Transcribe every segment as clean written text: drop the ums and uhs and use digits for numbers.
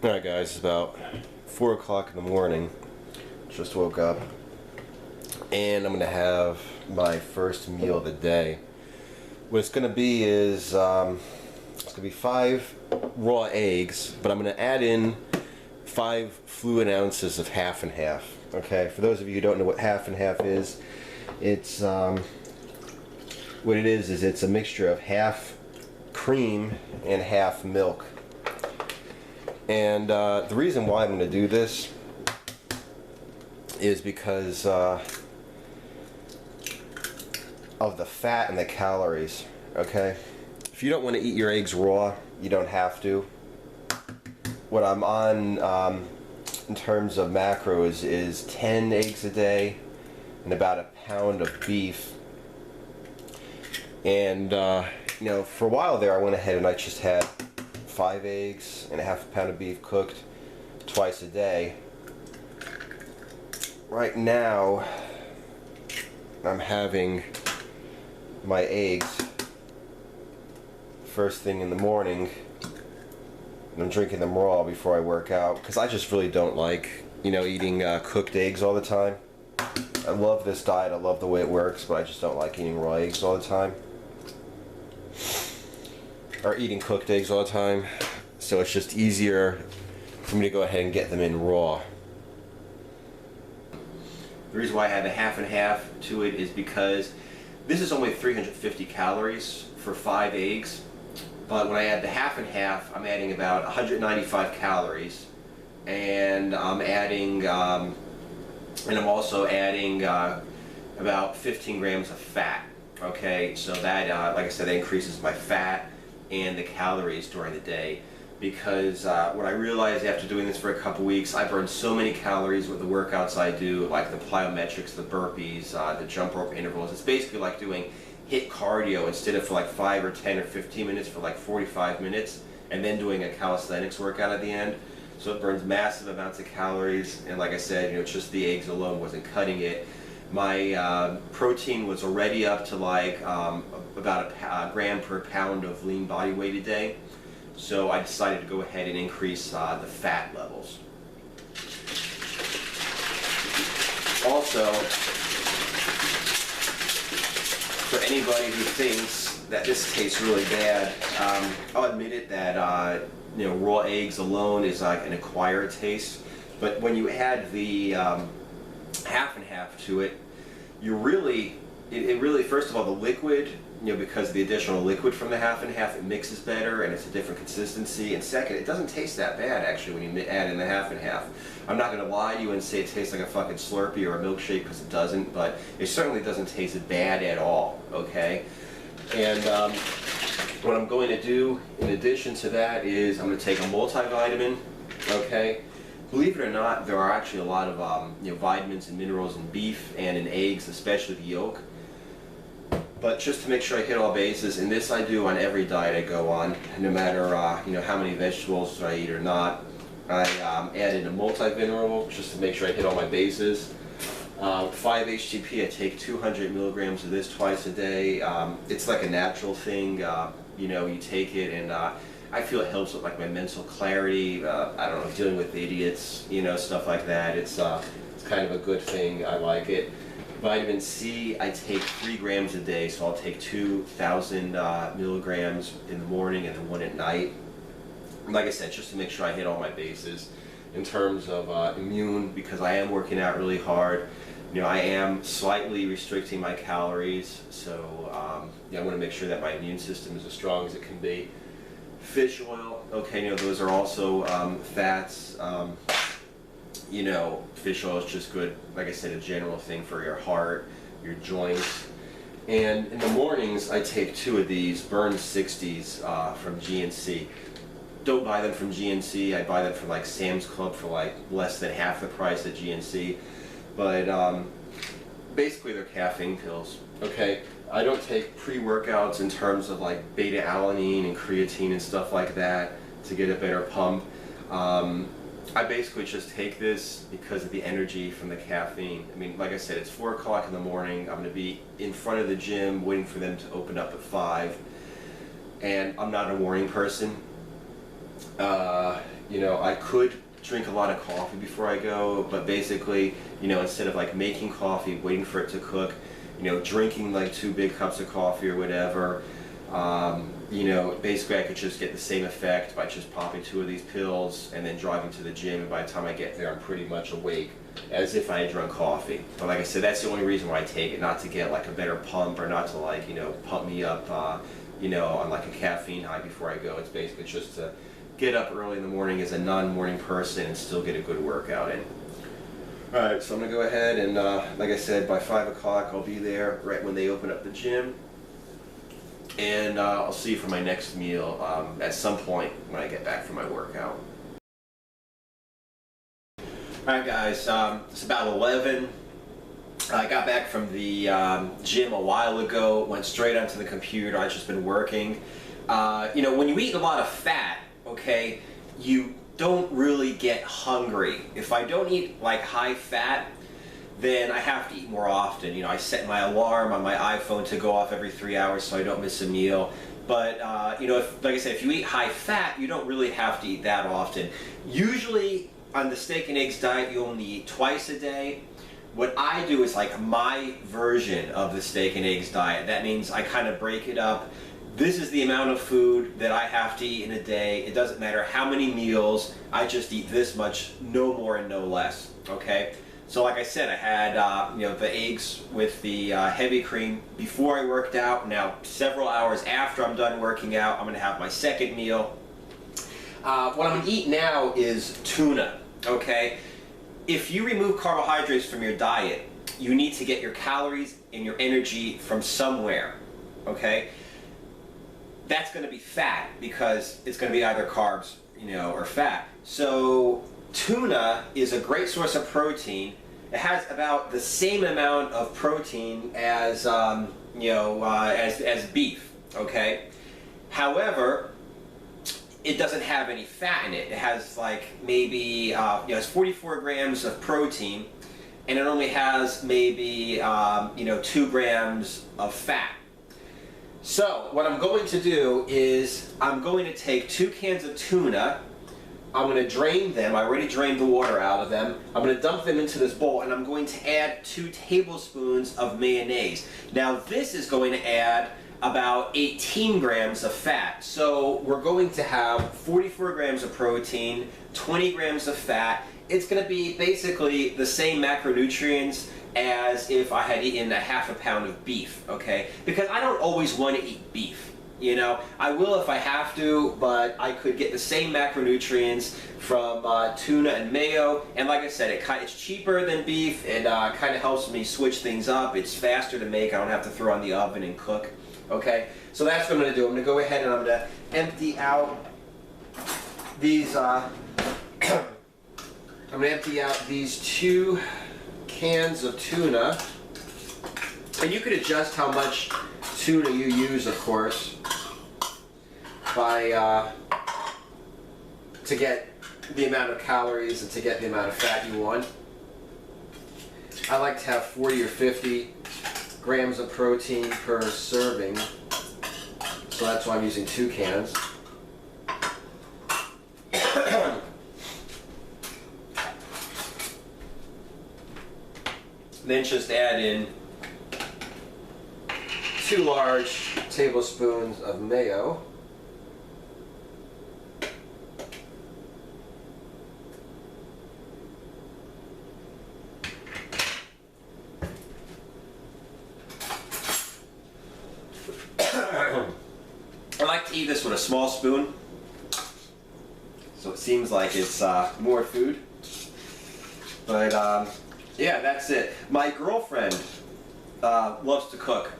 Alright guys, it's about 4 o'clock in the morning. Just woke up. And I'm going to have my first meal of the day. What it's going to be is, it's going to be 5 raw eggs, but I'm going to add in 5 fluid ounces of half and half. Okay, for those of you who don't know what half and half is, it's, what it is it's a mixture of half cream and half milk. And the reason why I'm going to do this is because of the fat and the calories. Okay, if you don't want to eat your eggs raw, you don't have to. What I'm on in terms of macros is 10 eggs a day and about a pound of beef. And you know, for a while there I went ahead and I just had 5 eggs and a half a pound of beef cooked twice a day. Right now I'm having my eggs first thing in the morning, and I'm drinking them raw before I work out because I just really don't like, you know, eating cooked eggs all the time. I love this diet, I love the way it works, but I just don't like eating raw eggs all the time. Or eating cooked eggs all the time. So it's just easier for me to go ahead and get them in raw. The reason why I have a half and half to it is because this is only 350 calories for 5 eggs. But when I add the half and half, I'm adding about 195 calories. And I'm adding, and I'm also adding about 15 grams of fat. Okay, so that, like I said, that increases my fat and the calories during the day, because what I realized after doing this for a couple weeks, I burn so many calories with the workouts I do, like the plyometrics, the burpees, the jump rope intervals. It's basically like doing HIIT cardio instead of for like 5 or 10 or 15 minutes for like 45 minutes, and then doing a calisthenics workout at the end. So it burns massive amounts of calories, and like I said, you know, just the eggs alone wasn't cutting it. My protein was already up to like about a gram per pound of lean body weight a day. So I decided to go ahead and increase the fat levels. Also, for anybody who thinks that this tastes really bad, I'll admit it that you know, raw eggs alone is like an acquired taste. But when you add the half and half to it, you really, it really, first of all, the liquid, you know, because of the additional liquid from the half and half, it mixes better and it's a different consistency. And second, it doesn't taste that bad actually when you add in the half and half. I'm not going to lie to you and say it tastes like a fucking Slurpee or a milkshake, because it doesn't, but it certainly doesn't taste bad at all, okay? And what I'm going to do in addition to that is I'm going to take a multivitamin, okay? Believe it or not, there are actually a lot of you know, vitamins and minerals in beef and in eggs, especially the yolk. But just to make sure I hit all bases, and this I do on every diet I go on, no matter you know, how many vegetables I eat or not, I add in a multivitamin just to make sure I hit all my bases. 5-HTP, I take 200 milligrams of this twice a day. It's like a natural thing. You know, you take it, and I feel it helps with like my mental clarity. I don't know, dealing with idiots, you know, stuff like that. It's kind of a good thing. I like it. Vitamin C, I take 3 grams a day, so I'll take 2,000 milligrams in the morning and then 1 at night. And like I said, just to make sure I hit all my bases. In terms of immune, because I am working out really hard, you know, I am slightly restricting my calories, so yeah, I want to make sure that my immune system is as strong as it can be. Fish oil, okay, you know, those are also fats. You know, fish oil is just good, like I said, a general thing for your heart, your joints. And in the mornings, I take 2 of these Burn 60s from GNC. Don't buy them from GNC. I buy them from like Sam's Club for like less than half the price at GNC. But basically they're caffeine pills, okay? I don't take pre-workouts in terms of like beta-alanine and creatine and stuff like that to get a better pump. I basically just take this because of the energy from the caffeine. I mean, like I said, it's 4 o'clock in the morning. I'm going to be in front of the gym waiting for them to open up at 5. And I'm not a morning person. you know, I could drink a lot of coffee before I go, but basically, you know, instead of like making coffee, waiting for it to cook, you know, drinking like 2 big cups of coffee or whatever, you know, basically I could just get the same effect by just popping 2 of these pills and then driving to the gym, and by the time I get there I'm pretty much awake as if I had drunk coffee. But like I said, that's the only reason why I take it, not to get like a better pump or not to like, you know, pump me up, you know, on like a caffeine high before I go. It's basically just to get up early in the morning as a non-morning person and still get a good workout in. Alright, so I'm going to go ahead and, like I said, by 5 o'clock I'll be there right when they open up the gym. And I'll see you for my next meal at some point when I get back from my workout. Alright guys, it's about 11. I got back from the gym a while ago, went straight onto the computer. I've just been working. You know, when you eat a lot of fat, okay, you don't really get hungry. If I don't eat like high fat, then I have to eat more often. You know, I set my alarm on my iPhone to go off every 3 hours so I don't miss a meal. But, you know, like I said, if you eat high fat, you don't really have to eat that often. Usually on the steak and eggs diet, you only eat twice a day. What I do is like my version of the steak and eggs diet. That means I kind of break it up. This is the amount of food that I have to eat in a day. It doesn't matter how many meals, I just eat this much, no more and no less, okay? So like I said, I had you know, the eggs with the heavy cream before I worked out. Now, several hours after I'm done working out, I'm gonna have my second meal. What I'm gonna eat now is tuna, okay? If you remove carbohydrates from your diet, you need to get your calories and your energy from somewhere, okay? That's going to be fat because it's going to be either carbs, you know, or fat. So tuna is a great source of protein. It has about the same amount of protein as you know, as beef, okay? However, it doesn't have any fat in it. It has like maybe you know, it's 44 grams of protein, and it only has maybe you know, 2 grams of fat. So what I'm going to do is I'm going to take 2 cans of tuna. I'm going to drain them. I already drained the water out of them. I'm going to dump them into this bowl, and I'm going to add 2 tablespoons of mayonnaise. Now this is going to add about 18 grams of fat. So we're going to have 44 grams of protein, 20 grams of fat. It's going to be basically the same macronutrients as if I had eaten a half a pound of beef, okay? Because I don't always want to eat beef, you know? I will if I have to, but I could get the same macronutrients from tuna and mayo, and like I said, it's cheaper than beef. It kind of helps me switch things up. It's faster to make. I don't have to throw on the oven and cook, okay? So that's what I'm going to do. I'm going to go ahead and I'm going to empty out these, I'm going to empty out these 2 cans of tuna, and you could adjust how much tuna you use, of course, by to get the amount of calories and to get the amount of fat you want. I like to have 40 or 50 grams of protein per serving, so that's why I'm using 2 cans. Then just add in 2 large tablespoons of mayo. I like to eat this with a small spoon, so it seems like it's more food. But yeah, that's it. My girlfriend loves to cook.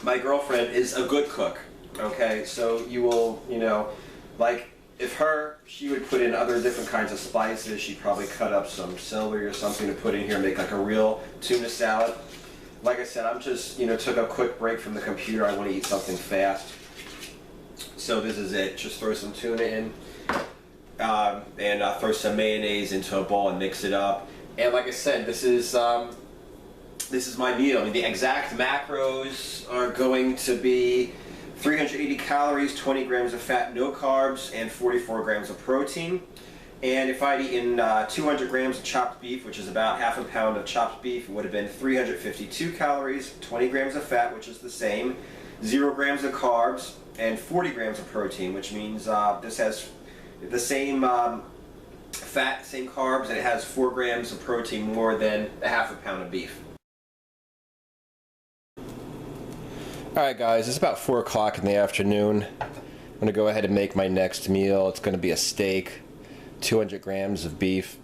My girlfriend is a good cook, okay? So you will, you know, like if she would put in other different kinds of spices. She'd probably cut up some celery or something to put in here and make like a real tuna salad. Like I said, I'm just, you know, took a quick break from the computer. I want to eat something fast. So this is it. Just throw some tuna in and throw some mayonnaise into a bowl and mix it up. And like I said, this is my meal. I mean, the exact macros are going to be 380 calories, 20 grams of fat, no carbs, and 44 grams of protein. And if I'd eaten 200 grams of chopped beef, which is about half a pound of chopped beef, it would have been 352 calories, 20 grams of fat, which is the same, 0 grams of carbs, and 40 grams of protein, which means this has the same fat, same carbs, and it has 4 grams of protein more than a half a pound of beef. Alright guys, it's about 4 o'clock in the afternoon. I'm going to go ahead and make my next meal. It's going to be a steak, 200 grams of beef.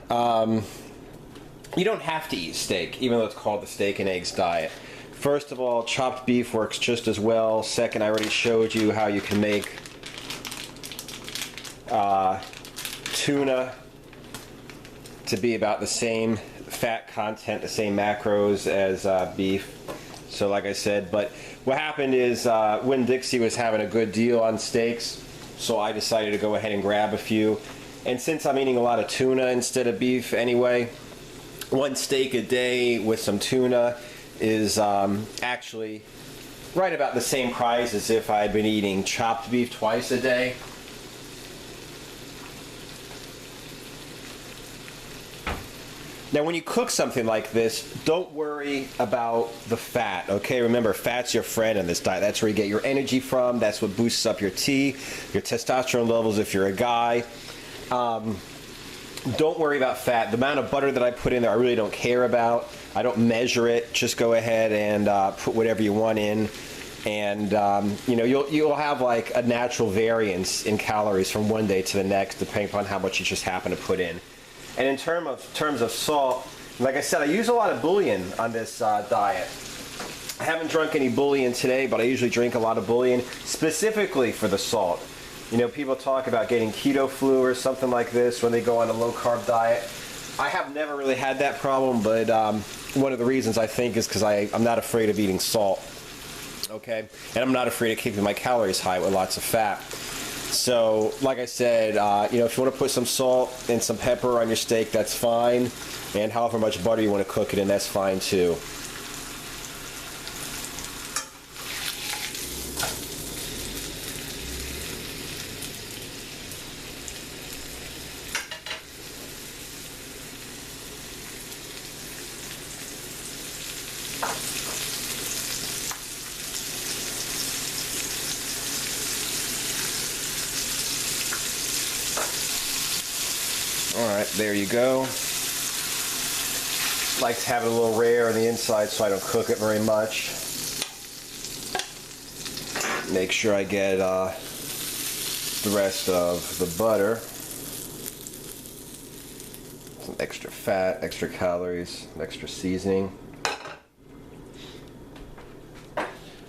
You don't have to eat steak, even though it's called the steak and eggs diet. First of all, chopped beef works just as well. Second, I already showed you how you can make tuna to be about the same fat content, the same macros as beef. So like I said, but what happened is Winn-Dixie was having a good deal on steaks, so I decided to go ahead and grab a few. And since I'm eating a lot of tuna instead of beef anyway, 1 steak a day with some tuna is actually right about the same price as if I'd been eating chopped beef twice a day. Now when you cook something like this, don't worry about the fat, okay? Remember, fat's your friend in this diet. That's where you get your energy from. That's what boosts up your T, your testosterone levels if you're a guy. Don't worry about fat. The amount of butter that I put in there, I really don't care about. I don't measure it. Just go ahead and put whatever you want in. And you know, you'll have like a natural variance in calories from one day to the next, depending upon how much you just happen to put in. And in terms of salt, like I said, I use a lot of bouillon on this diet. I haven't drunk any bouillon today, but I usually drink a lot of bouillon specifically for the salt. You know, people talk about getting keto flu or something like this when they go on a low-carb diet. I have never really had that problem, but one of the reasons I think is because I'm not afraid of eating salt, okay? And I'm not afraid of keeping my calories high with lots of fat. So, like I said, you know, if you want to put some salt and some pepper on your steak, that's fine. And however much butter you want to cook it in, that's fine too. Alright, there you go. Like to have it a little rare on the inside so I don't cook it very much. Make sure I get the rest of the butter. Some extra fat, extra calories, extra seasoning.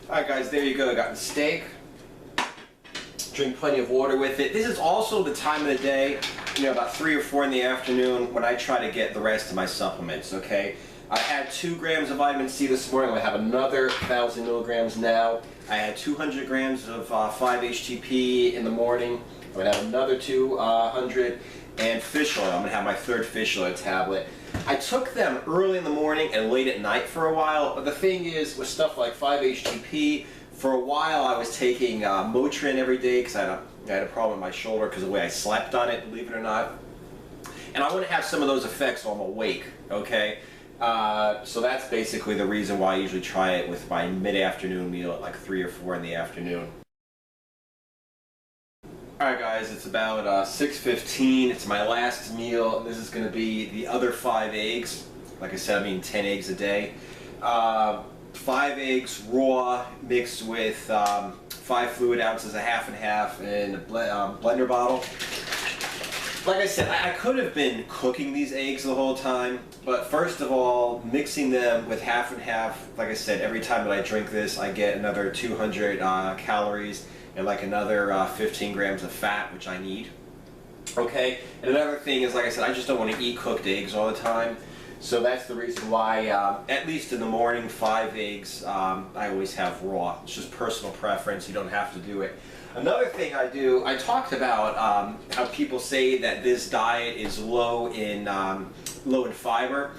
Alright guys, there you go. I got the steak. Drink plenty of water with it. This is also the time of the day, you know, about 3 or 4 in the afternoon when I try to get the rest of my supplements, okay? I had 2 grams of vitamin C this morning. I have another 1,000 milligrams now. I had 200 grams of 5-HTP in the morning. I'm going to have another 200. And fish oil. I'm going to have my 3rd fish oil tablet. I took them early in the morning and late at night for a while, but the thing is, with stuff like 5-HTP, for a while I was taking Motrin every day because I had a problem with my shoulder because of the way I slept on it, believe it or not. And I want to have some of those effects while I'm awake, okay? So that's basically the reason why I usually try it with my mid-afternoon meal at like 3 or 4 in the afternoon. Alright guys, it's about 6:15. It's my last meal. This is going to be the other 5 eggs. Like I said, I'm eating 10 eggs a day. 5 eggs raw mixed with 5 fluid ounces, a half and half in a blender bottle. Like I said, I could have been cooking these eggs the whole time, but first of all, mixing them with half and half, like I said, every time that I drink this, I get another 200 calories and like another 15 grams of fat, which I need. Okay, and another thing is, like I said, I just don't want to eat cooked eggs all the time. So that's the reason why, at least in the morning, 5 eggs, I always have raw. It's just personal preference. You don't have to do it. Another thing I do, I talked about how people say that this diet is low in fiber,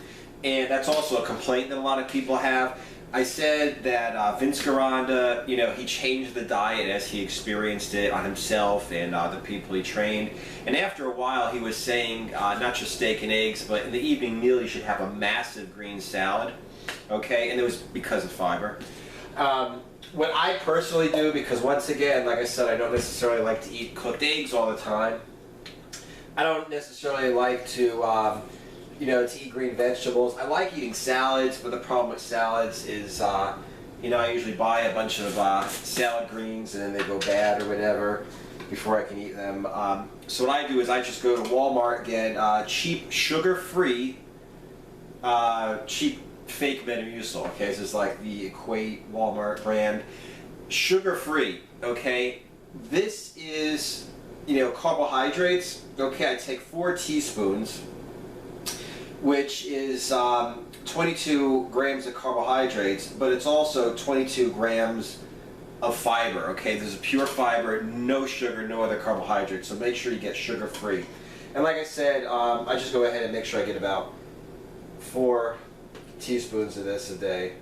and that's also a complaint that a lot of people have. I said that Vince Garanda, he changed the diet as he experienced it on himself and the people he trained. And after a while, he was saying not just steak and eggs, but in the evening meal, you should have a massive green salad. Okay, and it was because of fiber. What I personally do, because once again, like I said, I don't necessarily like to eat cooked eggs all the time. I don't necessarily like to to eat green vegetables. I like eating salads, but the problem with salads is, I usually buy a bunch of salad greens and then they go bad or whatever before I can eat them. So what I do is I just go to Walmart, get cheap, sugar-free, cheap fake Metamucil. Okay, this is like the Equate Walmart brand, sugar-free. Okay, this is carbohydrates. Okay, I take 4 teaspoons, which is 22 grams of carbohydrates, but it's also 22 grams of fiber. Okay, this is pure fiber, no sugar, no other carbohydrates. So make sure you get sugar-free. And like I said, I just go ahead and make sure I get about 4 teaspoons of this a day.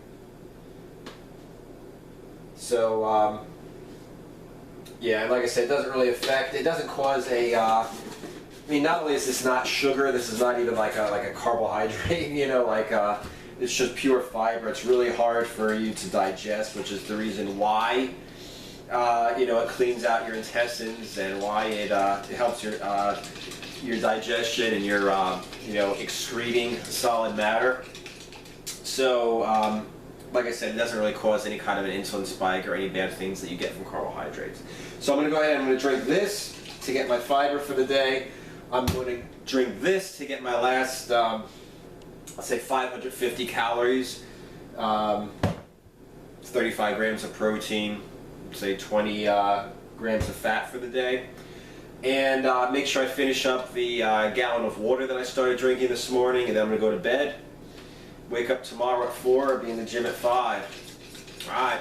So yeah, and like I said, it doesn't really affect. It doesn't cause a. Not only is this not sugar, this is not even like a carbohydrate. It's just pure fiber. It's really hard for you to digest, which is the reason why it cleans out your intestines and why it helps your digestion and your excreting solid matter. So like I said, it doesn't really cause any kind of an insulin spike or any bad things that you get from carbohydrates. So I'm going to go ahead and I'm going to drink this to get my fiber for the day. I'm going to drink this to get my last, let's say 550 calories, 35 grams of protein, say 20 grams of fat for the day. And make sure I finish up the gallon of water that I started drinking this morning, and then I'm going to go to bed. Wake up tomorrow at 4, be in the gym at 5. All right.